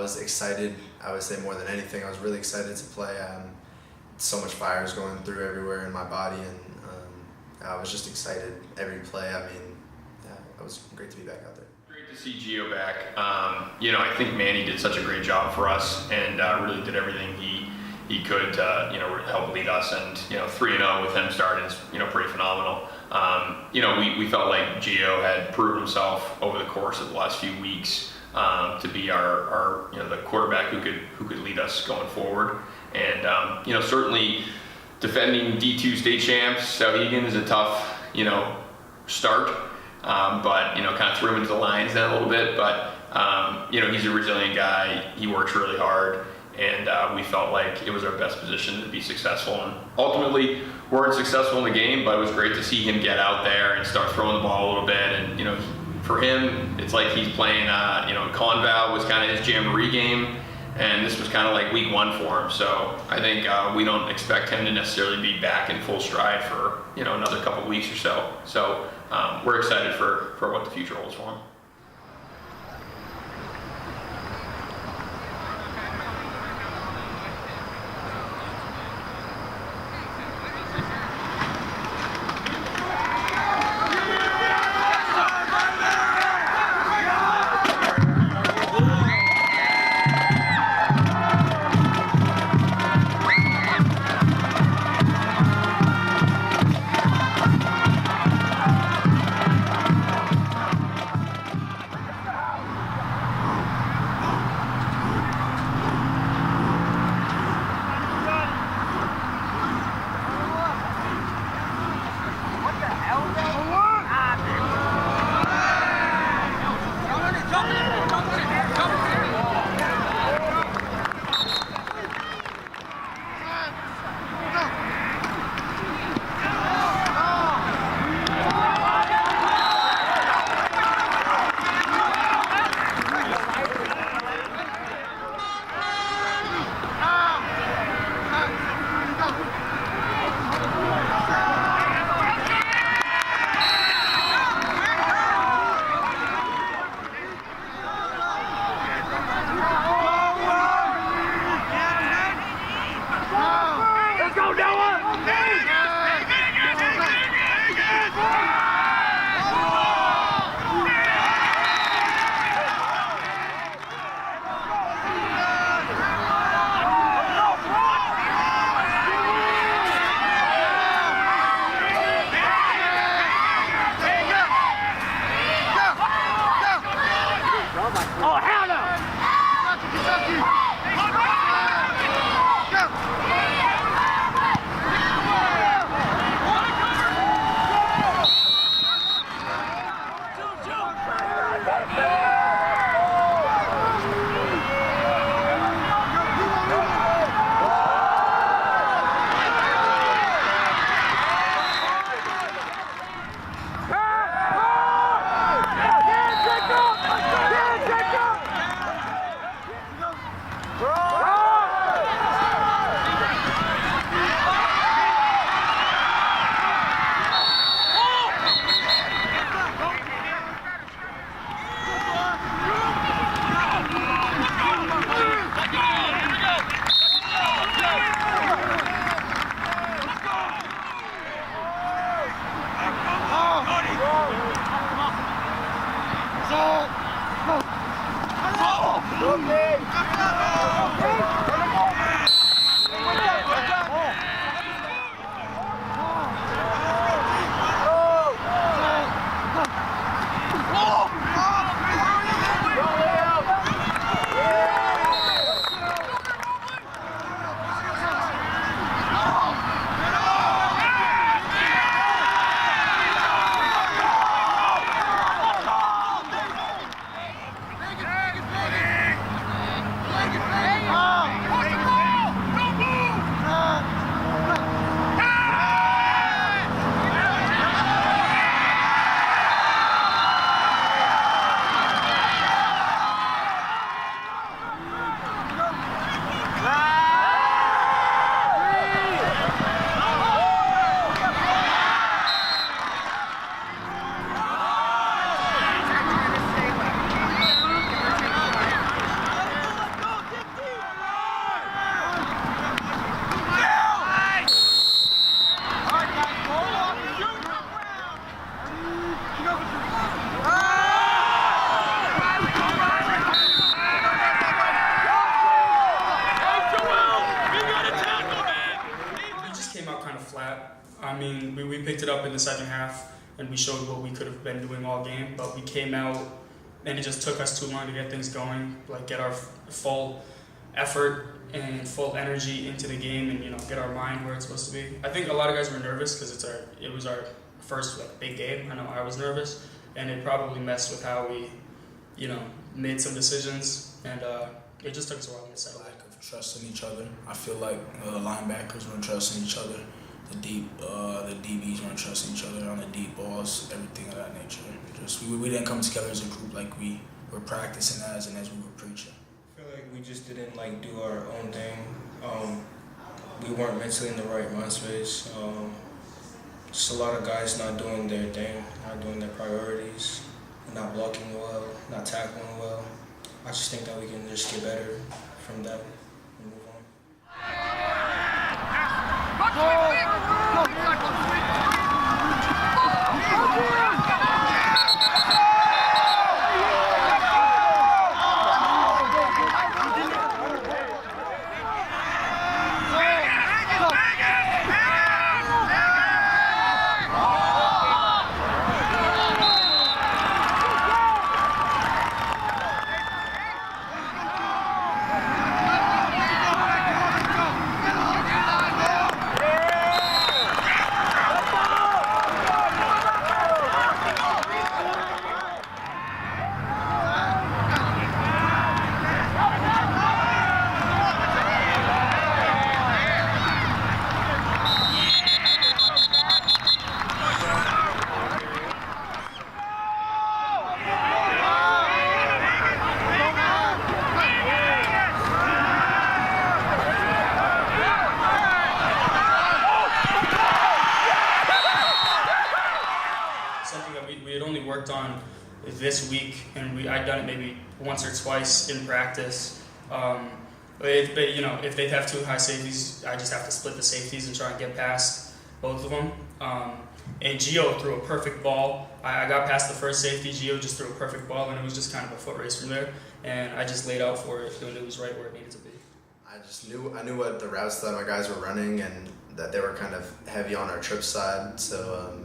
was excited. I would say more than anything, I was really excited to play. So much fire was going through everywhere in my body, and I was just excited every play. I mean, it was great to be back out there. Great to see Gio back. I think Manny did such a great job for us, and really did everything he could to help lead us. And 3-0 with him starting is pretty phenomenal. We felt like Gio had proven himself over the course of the last few weeks to be our the quarterback who could lead us going forward. And certainly defending D2 state champs, Souhegan is a tough start. But kind of threw him into the lines then a little bit. But he's a resilient guy. He works really hard, and we felt like it was our best position to be successful. And ultimately, weren't successful in the game, but it was great to see him get out there and start throwing the ball a little bit. And for him, it's like he's playing. Conval was kind of his jamboree game, and this was kind of like week 1 for him. So I think we don't expect him to necessarily be back in full stride for another couple weeks or so. So we're excited for what the future holds for him. I mean, we picked it up in the second half, and we showed what we could have been doing all game, but we came out, and it just took us too long to get things going, like get our full effort and full energy into the game, and get our mind where it's supposed to be. I think a lot of guys were nervous because it was our first big game. I know I was nervous, and it probably messed with how we, made some decisions, and it just took us a while to get settled. Lack of trust in each other. I feel like the linebackers weren't trusting each other. The DBs weren't trusting each other on the deep balls, everything of that nature. Just we didn't come together as a group like we were practicing as and as we were preaching. I feel like we just didn't do our own thing. We weren't mentally in the right mind space. Just a lot of guys not doing their thing, not doing their priorities, not blocking well, not tackling well. I just think that we can just get better from that and move on. Worked on this week, and I'd done it maybe once or twice in practice. But if they have two high safeties, I just have to split the safeties and try and get past both of them. And Gio threw a perfect ball. I got past the first safety. Gio just threw a perfect ball, and it was just kind of a foot race from there. And I just laid out for it, and it was right where it needed to be. I knew what the routes that my guys were running, and that they were kind of heavy on our trip side. So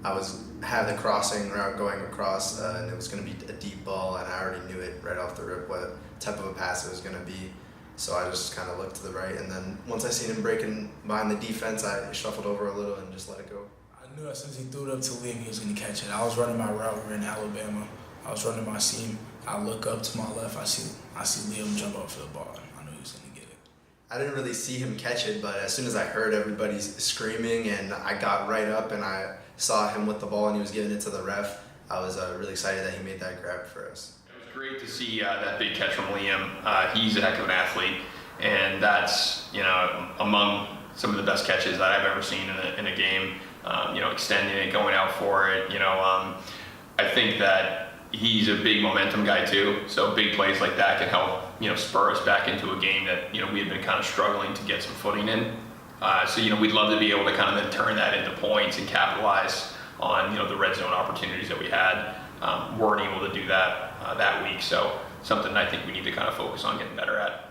I had the crossing route going across, and it was going to be a deep ball, and I already knew it right off the rip what type of a pass it was going to be. So I just kind of looked to the right, and then once I seen him breaking behind the defense, I shuffled over a little and just let it go. I knew as soon as he threw it up to Liam, he was going to catch it. I was running my route. We were in Alabama. I was running my seam. I look up to my left. I see Liam jump up for the ball. I knew he was going to get it. I didn't really see him catch it, but as soon as I heard everybody screaming and I got right up and I saw him with the ball and he was giving it to the ref, I was really excited that he made that grab for us. It was great to see that big catch from Liam. He's a heck of an athlete, and that's among some of the best catches that I've ever seen in a game. Extending it, going out for it. I think that he's a big momentum guy too. So big plays like that can help spur us back into a game that we had been kind of struggling to get some footing in. So we'd love to be able to kind of then turn that into points and capitalize on the red zone opportunities that we had. Weren't able to do that that week, so something I think we need to kind of focus on getting better at.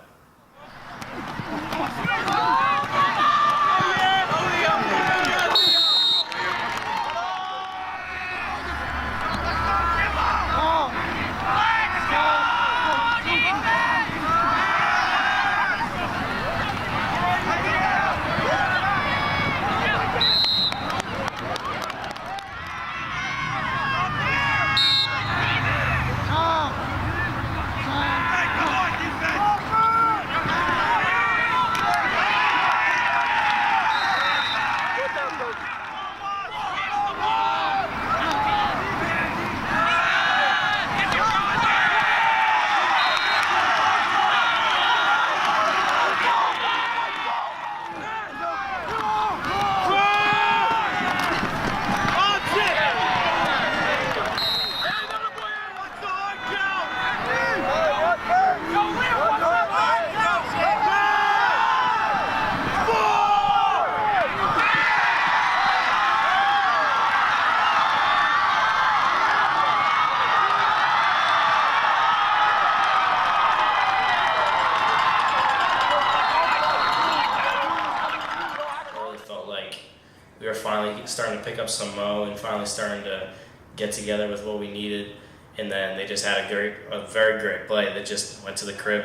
we were finally starting to pick up some mo and finally starting to get together with what we needed. And then they just had a very great play that just went to the crib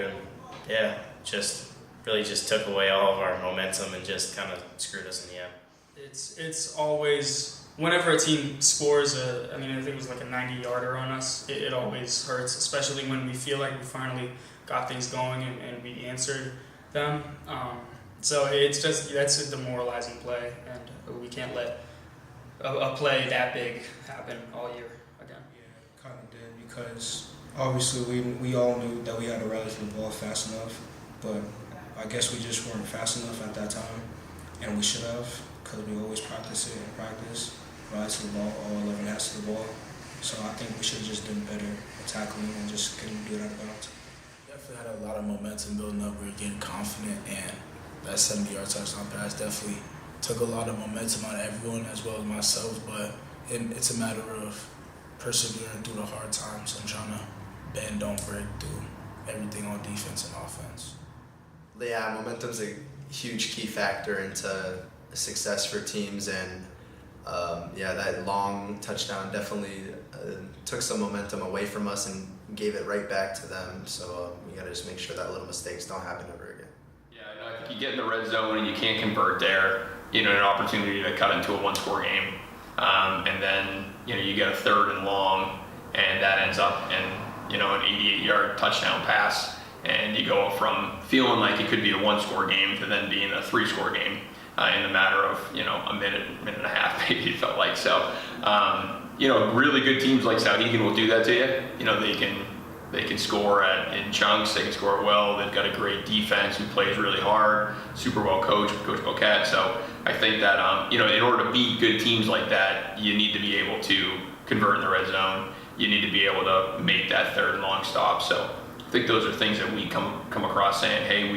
and just really just took away all of our momentum and just kind of screwed us in the end. It's always, whenever a team scores I think it was like a 90-yarder on us, it always hurts, especially when we feel like we finally got things going and we answered them. So that's a demoralizing play, and we can't let a play that big happen all year again. Yeah, kind of did, because obviously we all knew that we had to rally to the ball fast enough, but I guess we just weren't fast enough at that time, and we should have, because we always practice it in practice, rally to the ball, all 11 has to the ball. So I think we should have just done better at tackling and just couldn't do it out of bounds. Definitely had a lot of momentum building up. We were getting confident, and that 70-yard touchdown pass definitely took a lot of momentum out of everyone as well as myself. But it's a matter of persevering through the hard times and trying to bend, don't break through everything on defense and offense. Yeah, momentum's a huge key factor into success for teams, and that long touchdown definitely took some momentum away from us and gave it right back to them. So we got to just make sure that little mistakes don't happen ever again. Yeah, I think you get in the red zone and you can't convert there. An opportunity to cut into a one-score game, and then you get a 3rd and long, and that ends up in an 88-yard touchdown pass, and you go from feeling like it could be a 1-score game to then being a 3-score game in the matter of a minute and a half, maybe it felt like. So really good teams like Souhegan will do that to you. They can score in chunks. They can score well. They've got a great defense who plays really hard, super well coached, Coach Boquette. So I think that in order to beat good teams like that, you need to be able to convert in the red zone. You need to be able to make that 3rd and long stop. So I think those are things that we come across saying, hey,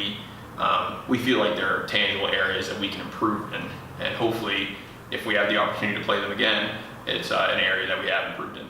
we feel like there are tangible areas that we can improve in, and hopefully, if we have the opportunity to play them again, it's an area that we have improved in.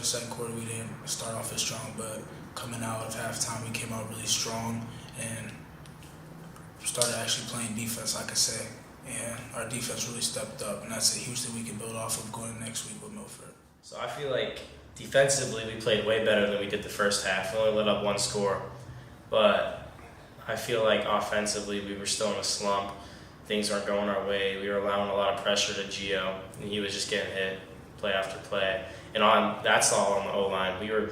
second quarter we didn't start off as strong, but coming out of halftime we came out really strong and started actually playing defense, like I say. And our defense really stepped up, and that's a huge thing we can build off of going next week with Milford. So I feel like defensively we played way better than we did the first half. We only let up one score, but I feel like offensively we were still in a slump. Things weren't going our way. We were allowing a lot of pressure to Gio, and he was just getting hit play after play. And that's all on the O-line. We were,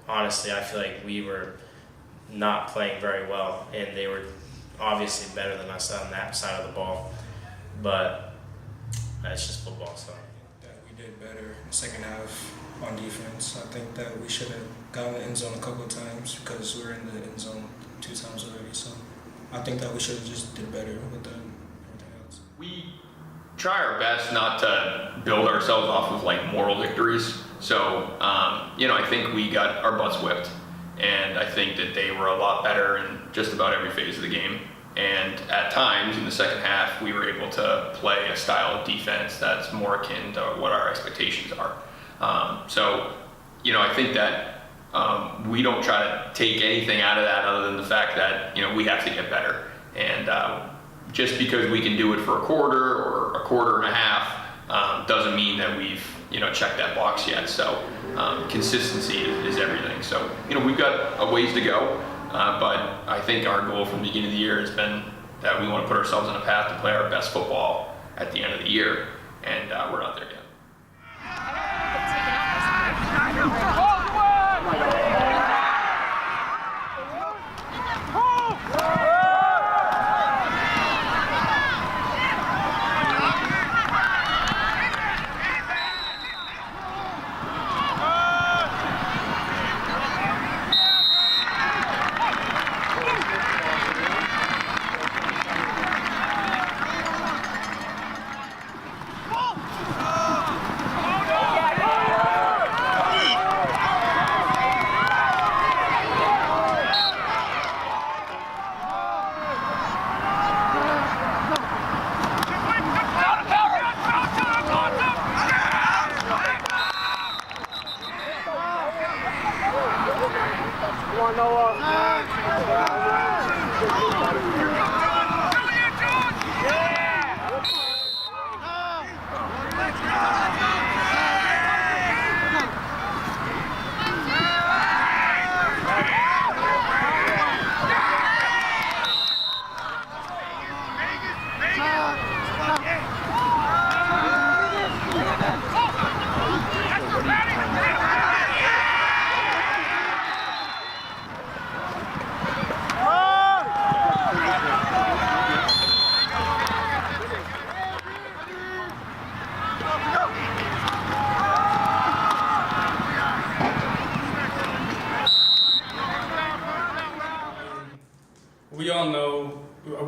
honestly, I feel like we were not playing very well, and they were obviously better than us on that side of the ball. But that's just football, so. That we did better in the second half on defense. I think that we should have gotten the end zone a couple of times because we were in the end zone 2 times already. So I think that we should have just did better with that and everything else. We try our best not to build ourselves off of like moral victories. So, I think we got our butts whipped, and I think that they were a lot better in just about every phase of the game. And at times in the second half, we were able to play a style of defense that's more akin to what our expectations are. I think that we don't try to take anything out of that other than the fact that, we have to get better. And just because we can do it for a quarter or a quarter and a half doesn't mean that we've, checked that box yet. So consistency is everything. So, we've got a ways to go. But I think our goal from the beginning of the year has been that we want to put ourselves on a path to play our best football at the end of the year, and we're not there yet.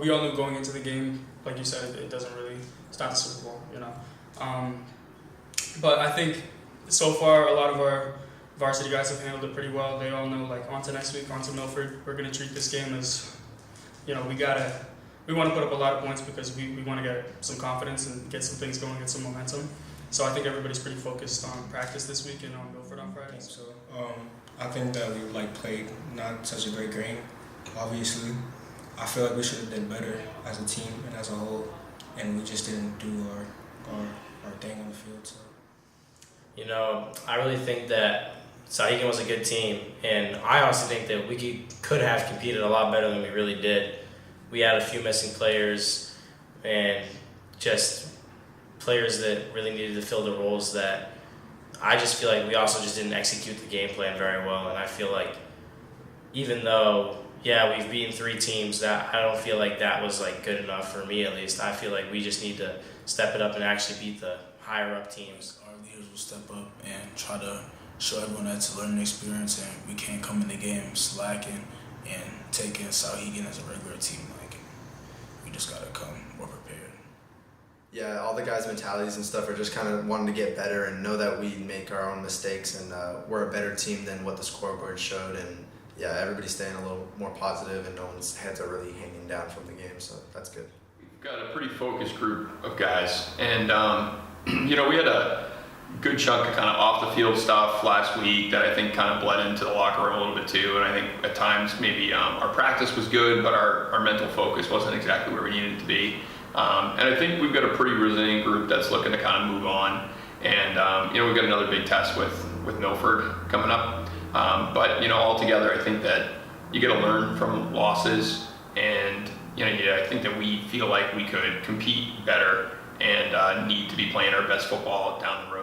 We all knew going into the game, like you said, it doesn't really, it's not the Super Bowl, But I think so far a lot of our varsity guys have handled it pretty well. They all know, like, on to next week, on to Milford. We're going to treat this game as, we want to put up a lot of points because we want to get some confidence and get some things going, get some momentum. So I think everybody's pretty focused on practice this week and on Milford on Friday. So I think that we played not such a great game, obviously. I feel like we should have done better as a team and as a whole, and we just didn't do our thing on the field. So. I really think that Souhegan was a good team, and I also think that we could have competed a lot better than we really did. We had a few missing players, and just players that really needed to fill the roles that I just feel like we also just didn't execute the game plan very well. And I feel like even though, we've beaten 3 teams, that I don't feel like that was good enough for me, at least. I feel like we just need to step it up and actually beat the higher up teams. Our leaders will step up and try to show everyone that it's a learning experience, and we can't come in the game slacking and taking Souhegan as a regular team. We just gotta come more prepared. Yeah, all the guys' mentalities and stuff are just kind of wanting to get better and know that we make our own mistakes, and we're a better team than what the scoreboard showed. And everybody's staying a little more positive, and no one's heads are really hanging down from the game, so that's good. We've got a pretty focused group of guys, and we had a good chunk of kind of off the field stuff last week that I think kind of bled into the locker room a little bit too. And I think at times maybe our practice was good, but our mental focus wasn't exactly where we needed it to be. And I think we've got a pretty resilient group that's looking to kind of move on. And we've got another big test with Milford coming up. But altogether, I think that you got to learn from losses, and I think that we feel like we could compete better and need to be playing our best football down the road.